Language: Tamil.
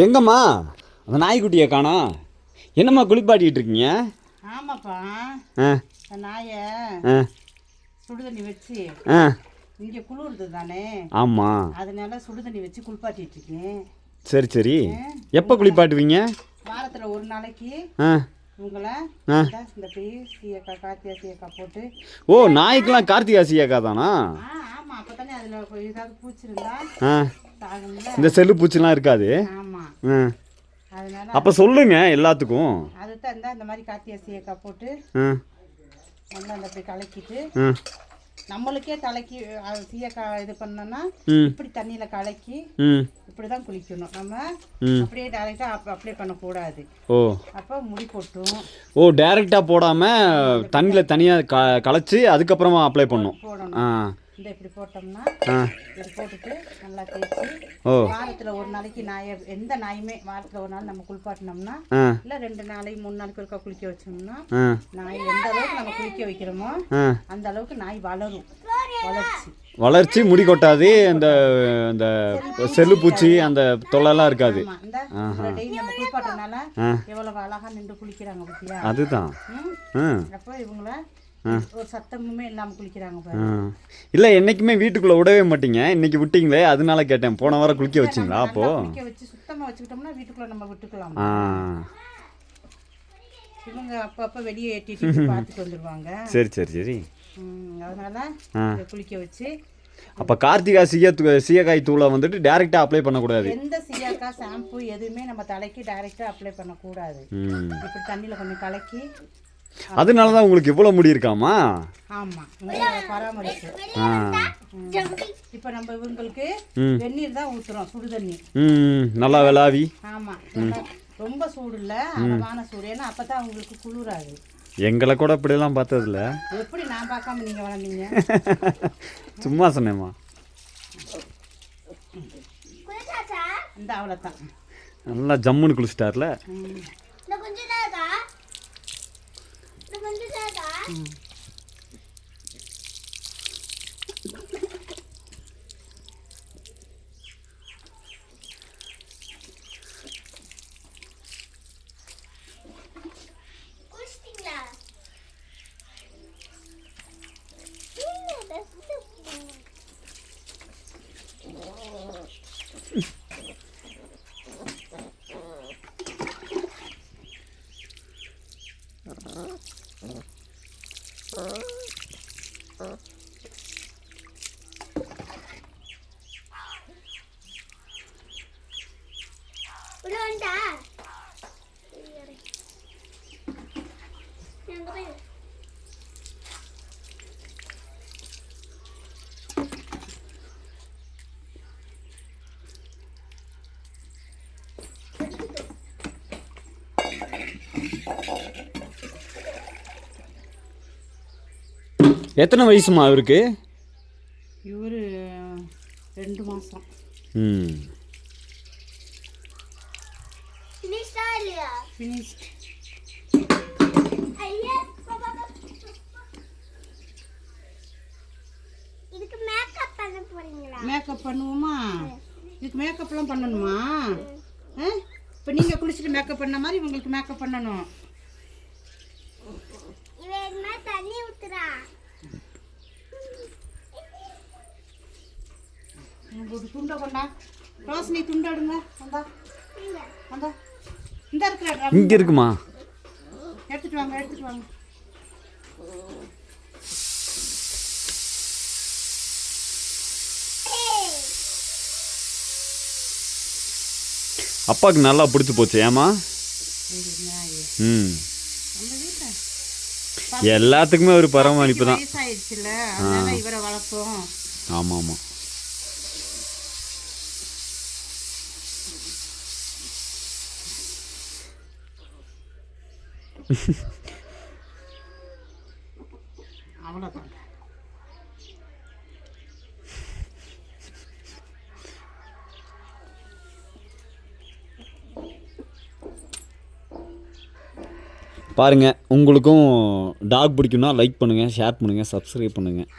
எங்கம்மா அந்த நாய்க்குட்டியை காணோம்? என்னம்மா குளிப்பாட்டிகிட்டு இருக்கீங்க? ஆமாப்பா, நாயை சுடுதண்ணி வச்சு இங்கே குளிருது தானே. ஆமாம், அதனால சுடுதண்ணி வச்சு குளிப்பாட்டிட்டு இருக்கேன். சரி சரி. எப்போ குளிப்பாட்டுவீங்க? வாரத்தில் ஒரு நாளைக்கு உங்களை இந்த சீயக்காய் கார்த்திகா சீயக்காய் போட்டு. ஓ, நாய்க்கெல்லாம் கார்த்திகா சீயக்கா தானா? ஆமாம், அப்போ தானே அதில் ஏதாவது பூச்சிருந்தா இந்த செல்லு பூச்சிலாம் இருக்காது. ஆமாம், அதனால அப்போ சொல்லுங்க எல்லாத்துக்கும். அதுதான் இந்த மாதிரி கார்த்திகா சீயக்காய் போட்டு நல்லா அந்த அப்படி கலக்கிட்டு நம்மளுக்கே தலைக்கு சீயக்காய் இது பண்ணோன்னா இப்படி தண்ணியில் கலக்கி இப்படி தான் குளிக்கணும். நம்ம அப்படியே டைரெக்டாக அப்ளை பண்ணக்கூடாது. ஓ, அப்போ முடி கொட்டும். ஓ, டைரெக்டாக போடாமல் தண்ணியில் தனியாக கலைச்சி அதுக்கப்புறமா அப்ளை பண்ணணும். இந்த இப்படி போட்டோம்னா இப்படி போட்டுட்டு நல்லா தேய்ச்சி வாரத்தில் ஒரு நாளைக்கு எந்த நாயுமே வாரத்தில் ஒரு நாள் நம்ம குளிப்பாட்டினோம்னா இல்லை 2 நாளைக்கு 3 நாளைக்கு ஒருக்கா குளிக்க வச்சோம்னா நாய் எந்த அளவுக்கு நம்ம குளிக்க வைக்கிறோமோ அந்த அளவுக்கு நாய் வளரும். வளர்ச்சி முடி கொட்டாது. அந்த அந்த செல்லு பூச்சி அந்த தொல்லைலாம் இருக்காது. டெய்லி நம்ம குளிப்பாட்டுறதுனால எவ்வளவு அழகா நின்று குளிக்கிறாங்க பத்தியா? அதுதான். அப்போ இவங்கள ஒரு சத்தமுமே இல்லாமல் குளிக்கிறாங்க. இல்லை, என்னைக்குமே வீட்டுக்குள்ளே விடவே மாட்டீங்க, இன்னைக்கு விட்டீங்களே அதனால கேட்டேன். போன வாரம் குளிக்க வச்சிங்களா? அப்போ குளிக்க வச்சு சுத்தமாக வச்சுக்கிட்டோம்னா வீட்டுக்குள்ளே நம்ம விட்டுக்கலாம். இவங்க அப்பப்போ வெளியே ஏற்றிட்டு பார்த்துட்டு வந்துடுவாங்க. சரி சரி சரி. அதனால குளிக்க வச்சு. அப்போ கார்த்திகா சீயக்காய் தூளை வந்துட்டு டைரெக்டாக அப்ளை பண்ணக்கூடாது. எந்த சீயக்காய் ஷாம்பு எதுவுமே நம்ம தலைக்கு டைரெக்டாக அப்ளை பண்ணக்கூடாது. இப்படி தண்ணியில் கொஞ்சம் கலக்கி. அதனால தான் உங்களுக்கு இவ்வளோ முடி இருக்காமா? ஆமாம், பராமரிப்பு. இப்போ நம்ம இவங்களுக்கு வெந்நீர் தான் ஊற்றுறோம், சுடு தண்ணி நல்லா விளாவி. ஆமாம், ரொம்ப சூடு இல்லை, அளவான சூடு. ஏன்னா அப்போ தான் அவங்களுக்கு குளிராது. எங்களை கூட இப்படிலாம் பார்த்ததில்ல. எப்படி நான் பார்க்காம நீங்கள் வளர்ந்தீங்க? சும்மா சொன்னேம்மா. இந்த அவ்வளோதான், நல்லா ஜம்முன்னு குளிச்சிட்டார்ல. எத்தனை வயசுமா அவருக்கு? இவரு 2 மாதம். மேக்கப் பண்ணுவோமா? இதுக்கு மேக்கப்லாம் பண்ணணுமா? இப்போ நீங்கள் குளிச்சுட்டு மேக்கப் பண்ண மாதிரி உங்களுக்கு மேக்கப் பண்ணணும். தண்ணி ஊத்துறா ஒரு துண்டை கொண்டா. ரோஷினி துண்டை எடுங்க. அந்த இந்த இருக்கிற இங்கே இருக்குமா? எடுத்துட்டு வாங்க, எடுத்துட்டு வாங்க. அப்பாவுக்கு நல்லா பிடிச்சி போச்சு. ஏமா? எல்லாத்துக்குமே ஒரு பராமரிப்பு தான். வயசாயிடுச்சுல, அதனால இவரை வளர்ப்போம். ஆமாம் ஆமாம். அவ்வளோதான். பாருங்கள், உங்களுக்கும் டாக் பிடிக்கும்னா லைக் பண்ணுங்கள், ஷேர் பண்ணுங்கள், சப்ஸ்கிரைப் பண்ணுங்கள்.